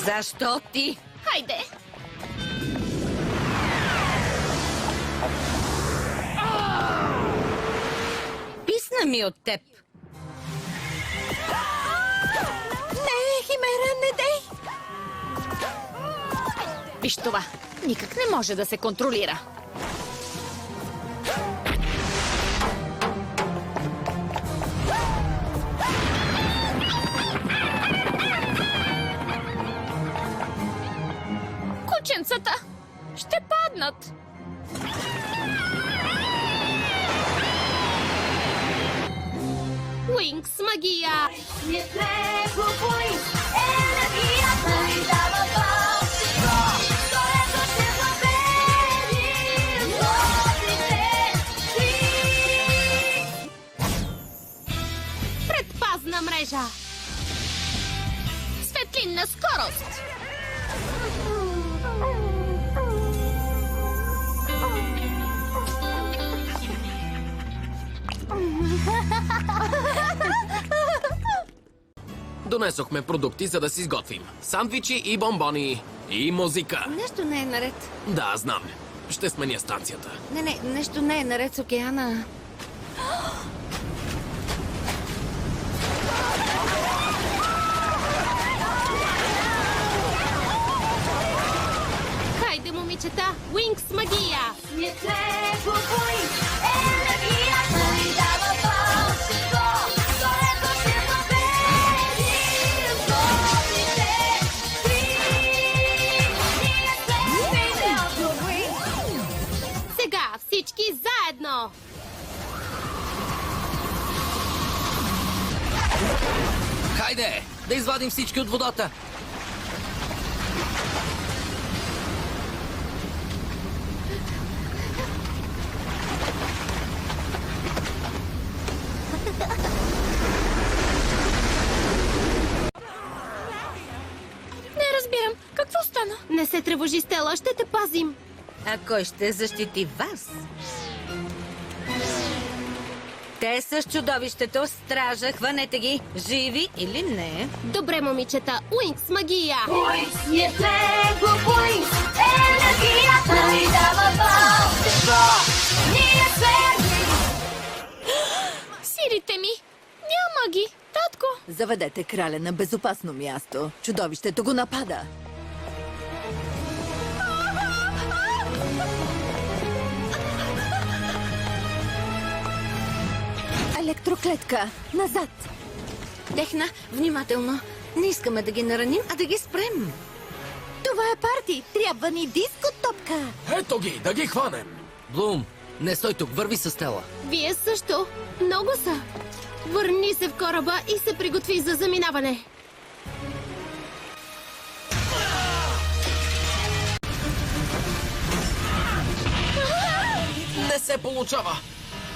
Защо ти? Хайде! Писна ми от теб. Не, Химера, не дей! Виж това. Никак не може да се контролира. Кученцата ще паднат. Уинкс магия! Предпазна мрежа! Светлинна скорост! Донесохме продукти, за да си изготвим. Сандвичи и бомбони. И музика. Нещо не е наред. Да, знам. Ще сменя станцията. Не, нещо не е наред с океана. Хайде, момичета! Уинкс магия! Сега всички заедно! Хайде, да извадим всички от водата. Не разбирам. Какво стана? Не се тревожи, Стела. Ще те пазим. А кой ще защити вас? Те са с чудовището, стража, хванете ги, живи или не. Добре, момичета. Уинкс магия! Сирите ми! Няма ги! Татко! Заведете краля на безопасно място. Чудовището го напада. Електроклетка! Назад! Техна, внимателно. Не искаме да ги нараним, а да ги спрем. Това е парти! Трябва ни диско топка! Ето ги, да ги хванем. Блум, не стой тук, върви с Стела. Вие също. Много са. Върни се в кораба и се приготви за заминаване. Не се получава.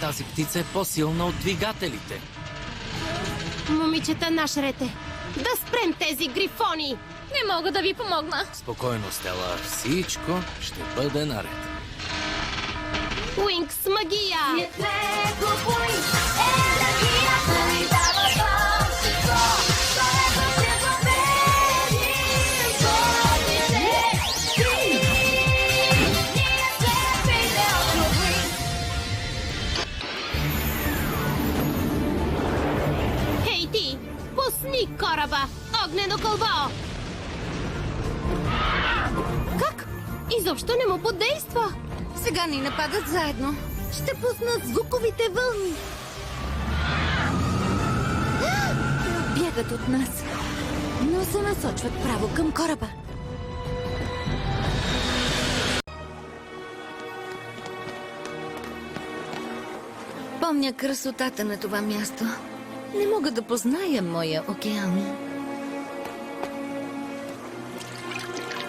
Тази птица е по-силна от двигателите. Момичета, нашрете. Да спрем тези грифони! Не мога да ви помогна. Спокойно, Стела, всичко ще бъде наред. Уинкс магия! Хей ти! Пусни кораба! Огнено кълбо! Как? Изобщо не му подейства! Сега ни нападат заедно. Ще пуснат звуковите вълни. Бягат от нас, но се насочват право към кораба. Помня красотата на това място. Не мога да позная моя океан.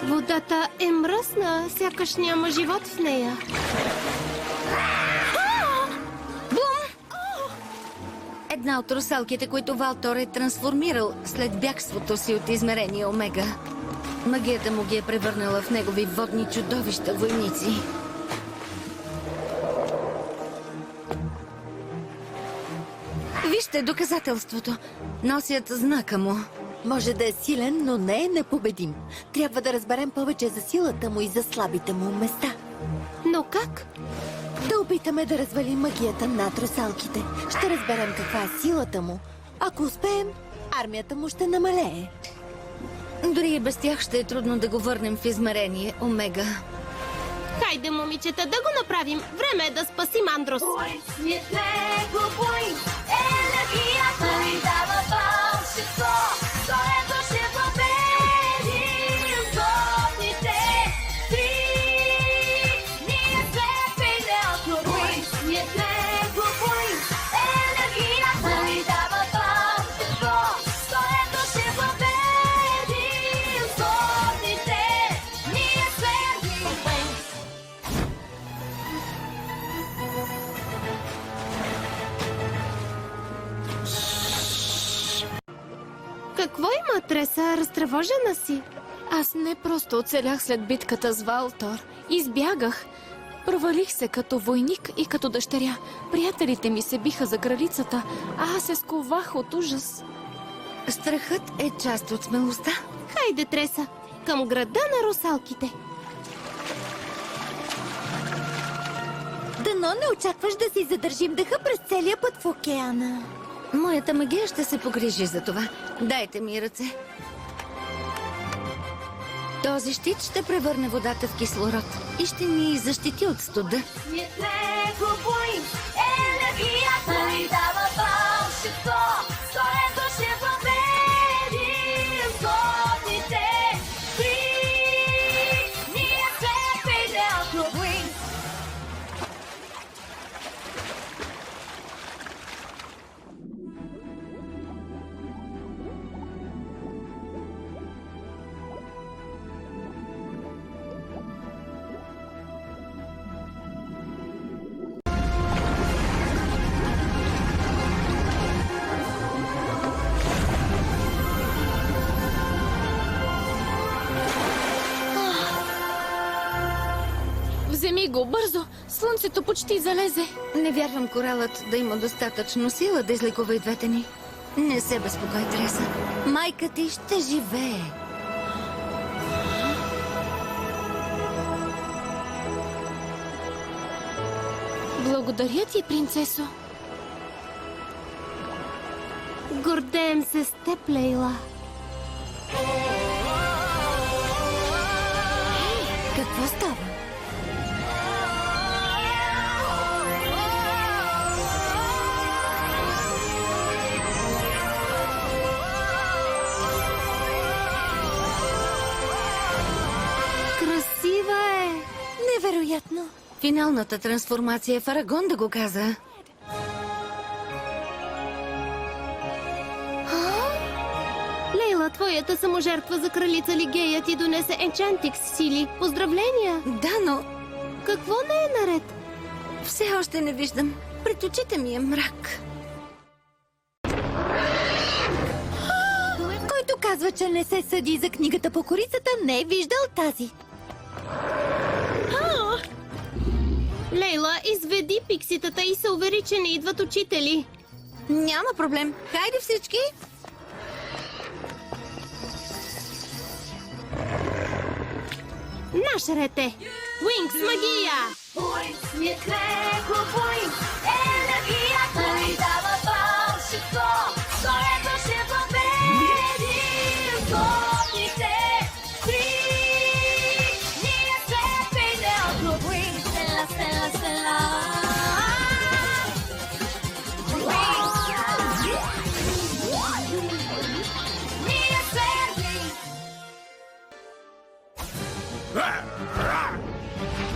Водата е мръсна, сякаш няма живот в нея. Една от русалките, които Валтор е трансформирал след бягството си от измерение Омега. Магията му ги е превърнала в негови водни чудовища войници. Вижте доказателството. Носят знака му. Може да е силен, но не е непобедим. Трябва да разберем повече за силата му и за слабите му места. Но как? Да опитаме да развалим магията над русалките. Ще разберем каква е силата му. Ако успеем, армията му ще намалее. Дори и без тях ще е трудно да го върнем в измерение, Омега. Хайде, момичета, да го направим. Време е да спасим Андрос. Какво има, Треса? Разтревожена си. Аз не просто оцелях след битката с Валтор. Избягах. Провалих се като войник и като дъщеря. Приятелите ми се биха за кралицата, а аз се сковах от ужас. Страхът е част от смелостта. Хайде, Треса, към града на русалките. Дано не очакваш да си задържим дъха през целия път в океана. Моята магия ще се погрижи за това. Дайте ми ръце. Този щит ще превърне водата в кислород и ще ни защити от студа. Вземи го, бързо! Слънцето почти залезе. Не вярвам коралът да има достатъчно сила да излекува и двете ни. Не се безпокой, Треса. Майка ти ще живее. Благодаря ти, принцесо. Гордеем се с теб, Лейла. Какво става? Красива е. Невероятно. Финалната трансформация в Арагон да го каза. Лейла, твоята саможертва за кралица Лигея ти донесе енчантикс сили. Поздравления! Да, но Какво не е наред? все още не виждам. Пред очите ми е мрак. Който казва, че не се съди за книгата по корицата, не е виждал тази. Лейла, изведи пикситата и се увери, че не идват учители. Няма проблем. Хайде всички! Наш ред е. Уинкс магия!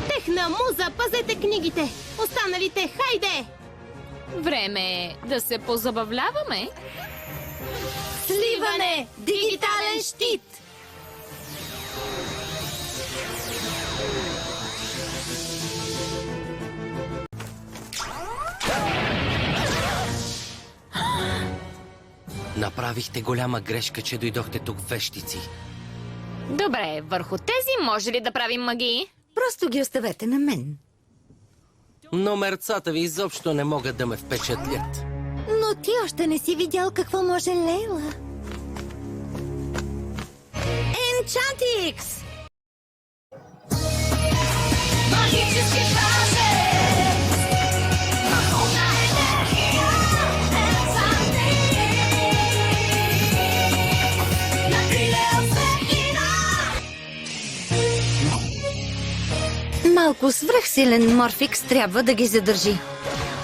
Техна муза, пазете книгите! Останалите, хайде! Време е да се позабавляваме. Сливане! Дигитален щит! Направихте голяма грешка, че дойдохте тук вещици. Добре, върху тези може ли да правим магии? Просто ги оставете на мен. Но мерцата ви изобщо не могат да ме впечатлят. Но ти още не си видял какво може Лейла. Enchantix! Magiczny prażec, machowna energia, Enchantix, na chwilę odwegina. Малко свръхсилен Морфикс трябва да ги задържи.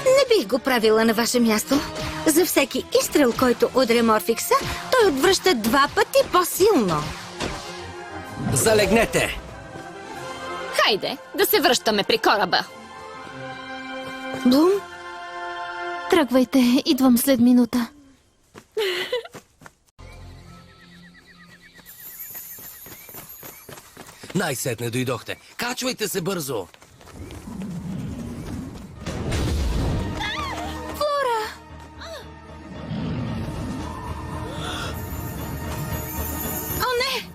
Не бих го правила на ваше място. За всеки изстрел, който удря Морфикса, той отвръща 2 пъти по-силно. Залегнете! Хайде, да се връщаме при кораба. Блум, Тръгвайте, идвам след минута. Най-сетне дойдохте. Качвайте се бързо! о не!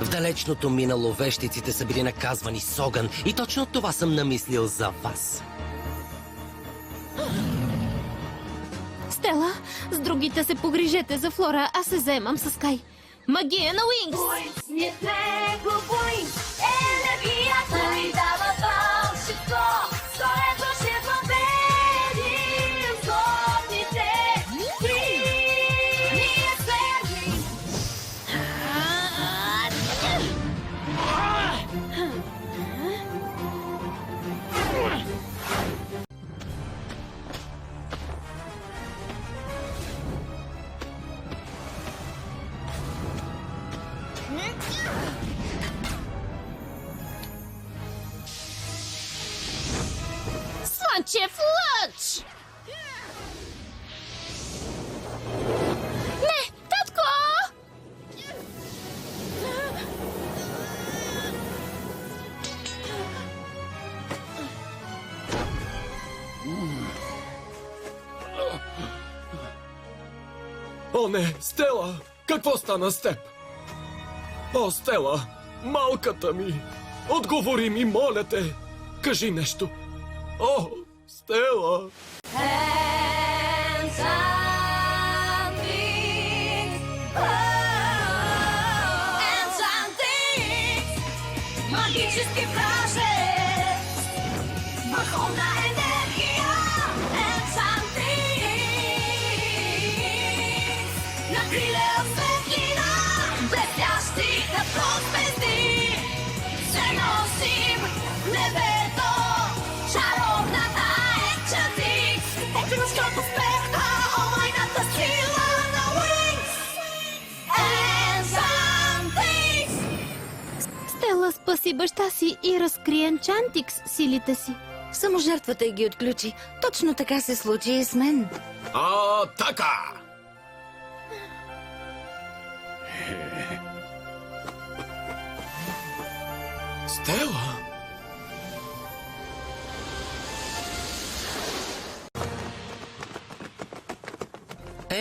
В далечното минало вещиците са били наказвани с огън и точно това съм намислил за вас. Стела, с другите се погрижете за Флора, аз се заемам с Кай. Магия на Уинкс! Nie tego bój, energiata mi dała fałszywo, swojego się popełnił, zgodnie te nie jest pewny. Слънчев лъч! Не, татко! О, не! Стела! Какво стана с теб? О, Стела! Малката ми! Отговори ми, моля те! Кажи нещо! О, Стела! Enchantix, magiczny prażec, machowna energia, Enchantix, na chwilę odwegina, blestiasznych na plot bez dni, przenosim nebeto, czarowna ta Enchantix, jakiegoś kroku wpęcha, oh my god, to siła na wings, Enchantix. Стела спаси баща си и разкри Енчантикс силите си. Само жертвата й ги отключи. Точно така се случи и с мен. Така! Стела?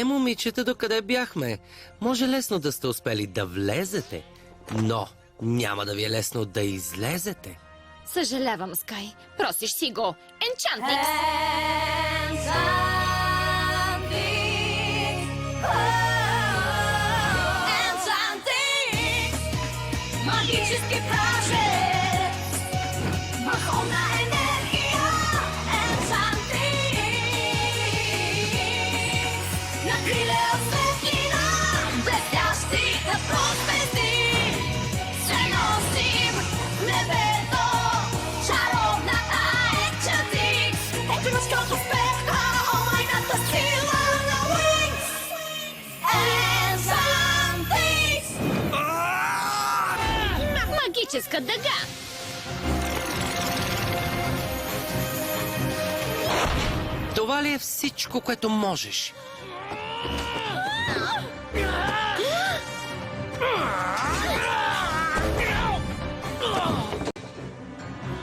Момичета, докъде бяхме? Може лесно да сте успели да влезете, но няма да ви е лесно да излезете. Съжалявам, Скай. Просиш си го. Енчантикс! Enchantix, magiczny prażec, machowna energia, Enchantix, na chwilę odwegina, blestiasznych na plot bez dni, przenosim nebeto, czarowna ta Enchantix, jakiegoś kroku wpęcha, oh my god, to siła na wings, Enchantix. Магическа дъга! Това ли е всичко, което можеш?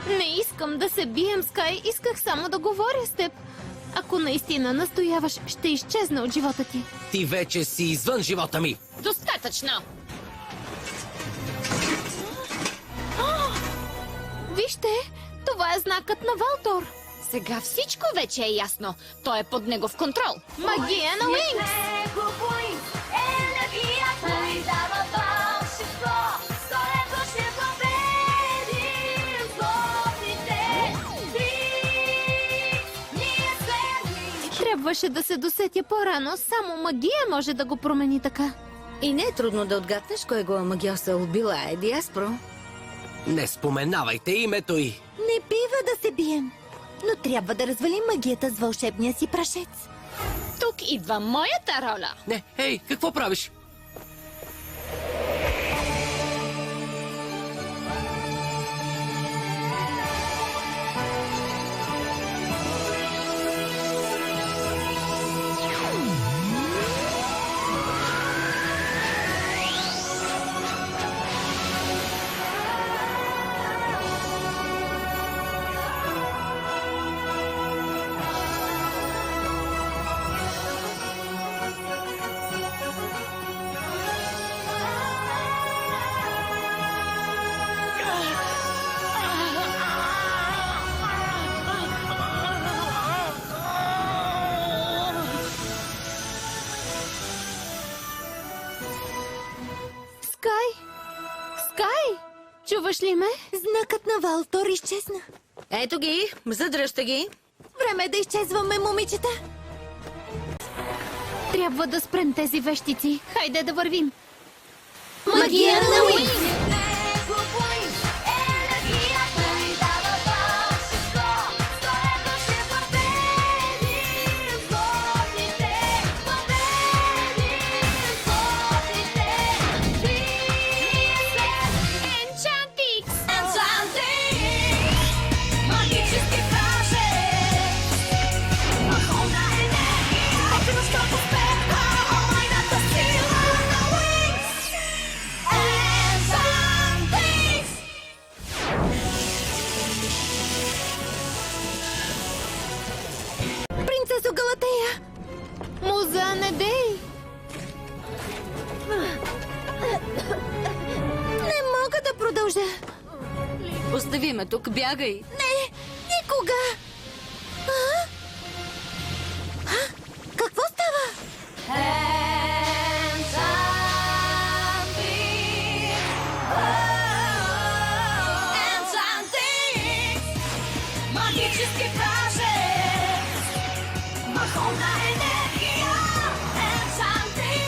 Не искам да се бием, Скай, исках само да говоря с теб. Ако наистина настояваш, ще изчезна от живота ти. Ти вече си извън живота ми! Достатъчно! Вижте, това е знакът на Валтор. Сега всичко вече е ясно. Той е под негов контрол. Магия на Уинкс! Него bój, Трябваше да се досетя по-рано. Само магия може да го промени така. И не е трудно да отгаднеш кой го е магиосал. Била е Диаспро. Не споменавайте името й. Не бива да се бием. Но трябва да развалим магията с вълшебния си прашец. Тук идва моята роля. Не, ей, какво правиш? Скай! Скай! Чуваш ли ме? Знакът на Валтор изчезна. Ето ги, задръжте ги. Време е да изчезваме, момичета. Трябва да спрем тези вещици. Хайде да вървим. Магия на Уинс! Енергията ни дава вълшебство. Стоето ще победим злотите. Победим злотите. Ние сме Енчантикс! Енчантикс. Магически пражец. Върховна енергия. Економическа успеха. Омайната сила на Уинс. Енчантикс. Принцесо Галатея! Муза, не дей! Не мога да продължа. Остави ме тук, бягай. Не, никога! А? А? Какво става? Магически пражец. Върховна енергия. Енчантикс.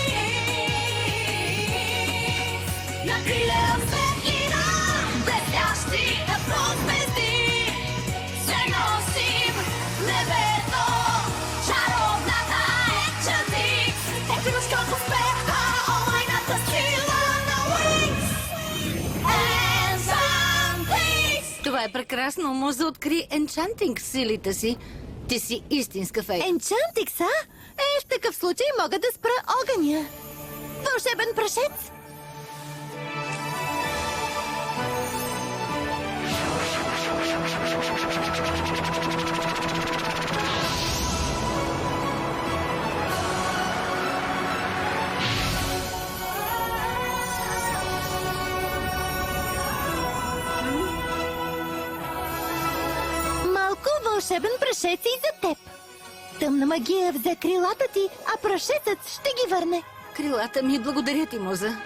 На криле от светлина. Блестящи звезди. Се носим в небето. Чаровната Енчантикс. Економическа успеха. Омайната сила на Уинс. Енчантикс. Това е прекрасно. Муза откри Енчантинг силите си. Ти си истинска фей. Енчантикс, а? В такъв случай мога да спра огъня. Вълшебен прашец? Малко вълшебен прашец и за теб. Тъмна магия взе крилата ти, а прашецът ще ги върне. Крилата ми, благодаря ти, Муза.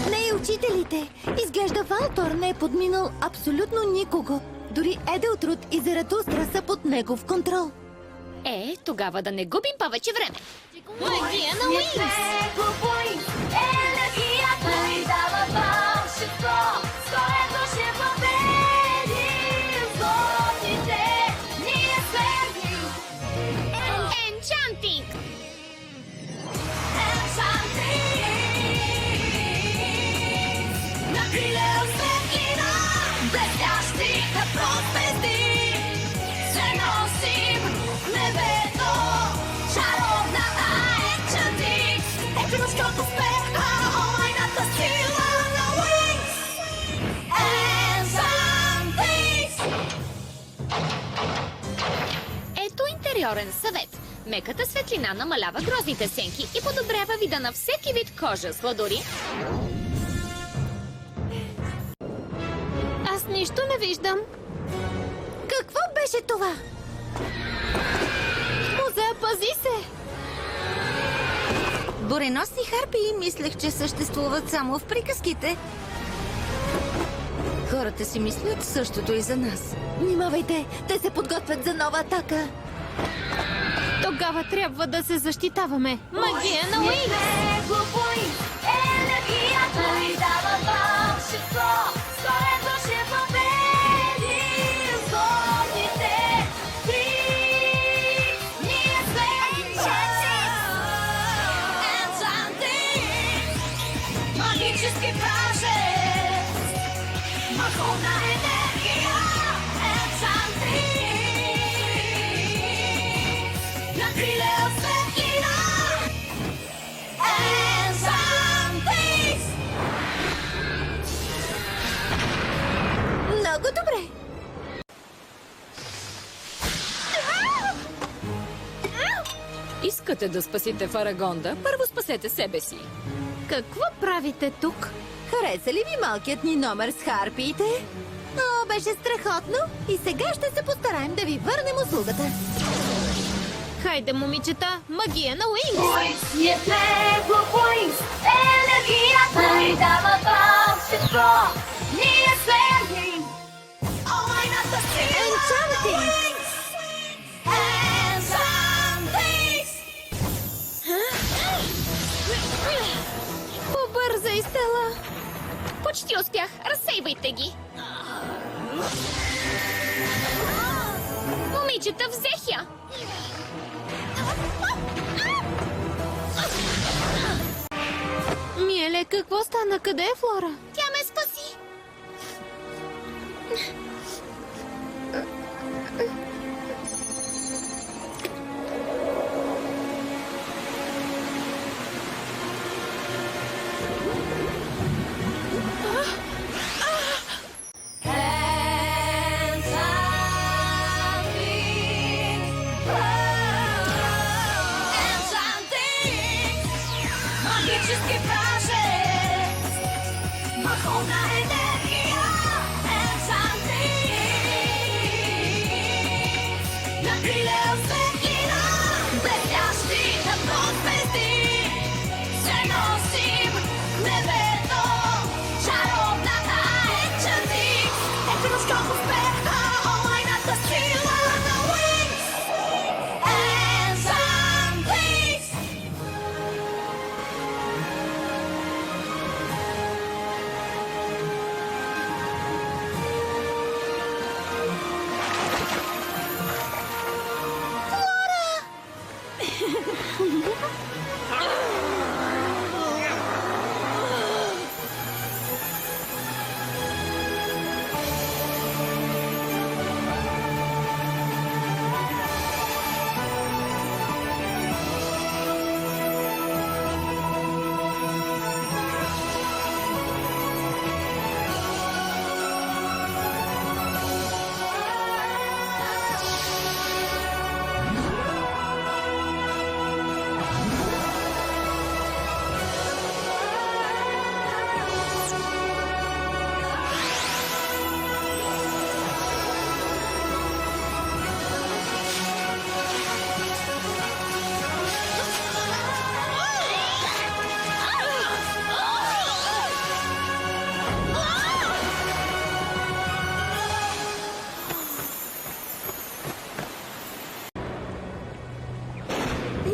Не и учителите. Изглежда Валтор не е подминал абсолютно никого. Дори Еделтруд и Заратустра са под негов контрол. Тогава да не губим повече време. Магия на Уинс! Енергията ни дава вълшебство. Стоето ще победим злотите. Ние сме Енчантинг! Енчантикс. На криле от светлина. Блестящи звезди. Се носим в небето. Чаровната Енчантикс. Економическа успеха. Омайната сила на Уинс. Енчантикс. Ето интериорен съвет. Меката светлина намалява грозните сенки и подобрява вида на всеки вид кожа с хладори. Аз нищо не виждам. Какво беше това? Муза, пази се! Буреносни харпии мислех, че съществуват само в приказките. Хората си мислят същото и за нас. Внимавайте, те се подготвят за нова атака. Тогава трябва да се защитаваме. Магия на Уинкс! Енергията ни дава вълшебство, скоро ще победим злобните три. Ние сме Енчантикс, магически пражец, върховна енергия. Енчантикс, на криле от светлина. Енчантикс! Много добре. Искате да спасите Фарагонда? Първо спасете себе си. Какво правите тук? Хареса ли ви малкият ни номер с харпиите? О, беше страхотно. И сега ще се постараем да ви върнем услугата. Хайде, момичета, магия на Уинкс! Уинкс, ние сме Уинкс, енергията ни дава вълшебство. Ние сме Олайната сила на Уинкс. Енчантикс! Побързай, Стела! Почти успях. Разсейвайте ги. Момичета, взех я. Миеле, какво стана? Къде е Флора? Тя ме спаси. Магически пражец, върховна енергия. Енчантикс, на криле от светлина, блестящи като звезди, се носим в небето. Чаровната Енчантикс е кръжком успеха, олайната сила на Уинкс. Енчантикс!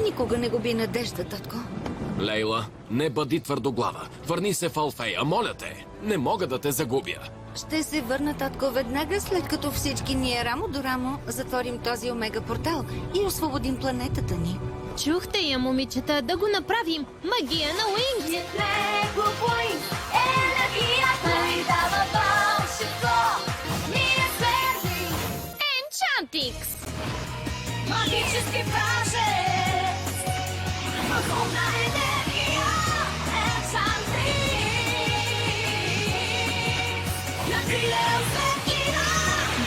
Никога не губи надежда, татко. Лейла, не бъди твърдоглава. Върни се в Алфея, моля те. Не мога да те загубя. Ще се върна, татко, веднага след като всички ние рамо до рамо затворим този омега портал и освободим планетата ни. Чухте я, момичета, да го направим! Магия на Уинкс! Ние сме Уинкс, енергията ни дава вълшебство. Ние сме Енчантикс. магически пражец, върховна енергия. Енчантикс, на криле от светлина,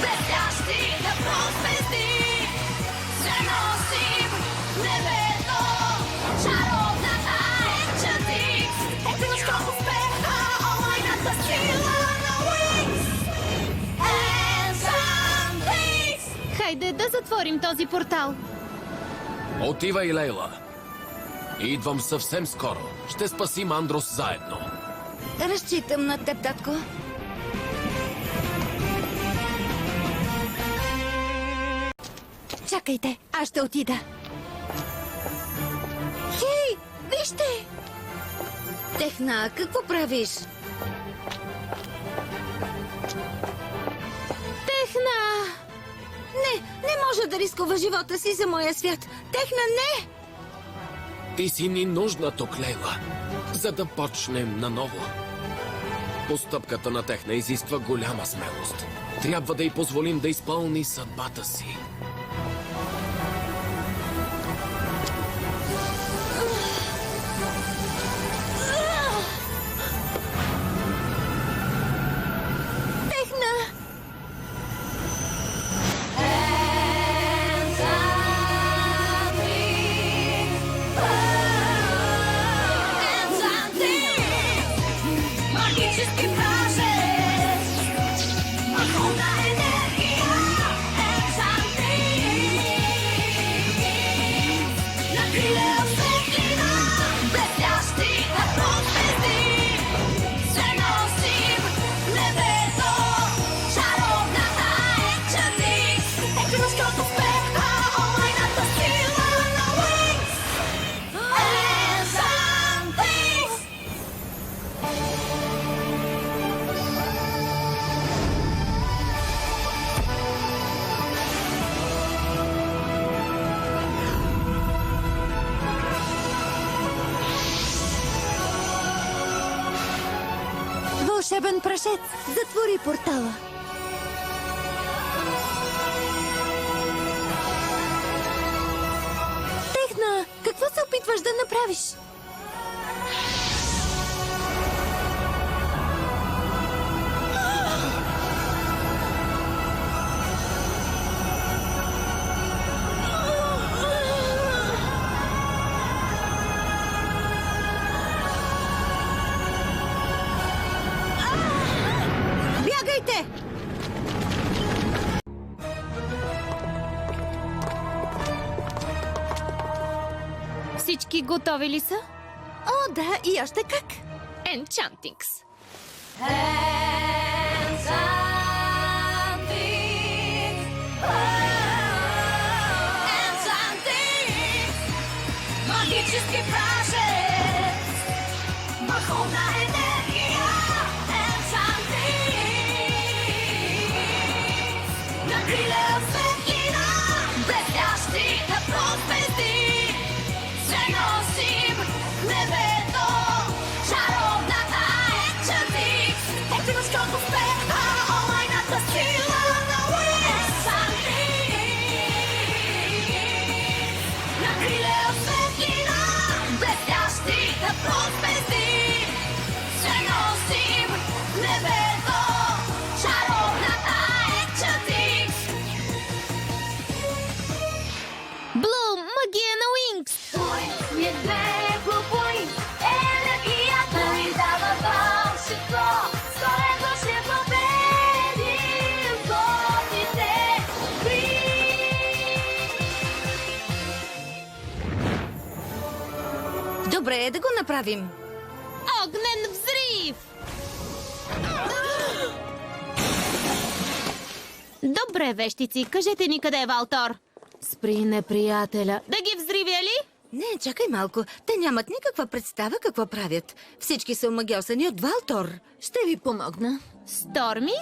блестящи като звезди, се носим в небето. Чаровната Енчантикс е кръжком успеха, олайната сила на Уинкс. Енчантикс! Хайде да затворим този портал! Отивай, Лейла. Идвам съвсем скоро. Ще спасим Андрос заедно. Разчитам на теб, татко. Чакайте, аз ще отида. Хей, вижте! Техна, какво правиш? Техна! Не може да рискува живота си за моя свят. Техна, не! Ти си ни нужна тук, Лейла, за да почнем наново. Постъпката на Техна изисква голяма смелост. Трябва да й позволим да изпълни съдбата си. Магически пражец, върховна енергия, на криле от светлина, блестящи като звезди, се носим в небето, чаровната енчантик, техническото спектра, онлайната сила на Wings. Енчантик! Вълшебен прашец, затвори портала. Техна, какво се опитваш да направиш? Бягайте! Всички готови ли са? О, да, и още как. Енчантикс! Магически пражец, върховна енергия, на криле от светлина, блестящи като звезди, се носим в небето, чаровната енчантик, техническото спектра, онлайната сила на Wings. На криле от светлина, блестящи като звезди, се носим в небето, чаровната енчантик. Блум, магия на Уинкс! Той е Blue Point, енергията ни дава вълшебство, скоро ще победим злотите игри. Добре е да го направим. Огнен взрив! Добре, вещици, кажете ни къде е Валтор. Спри неприятеля. Да ги взривя ли? Не, чакай малко. Те нямат никаква представа какво правят. Всички са омагьосани от Валтор. Ще ви помогна. Сторми?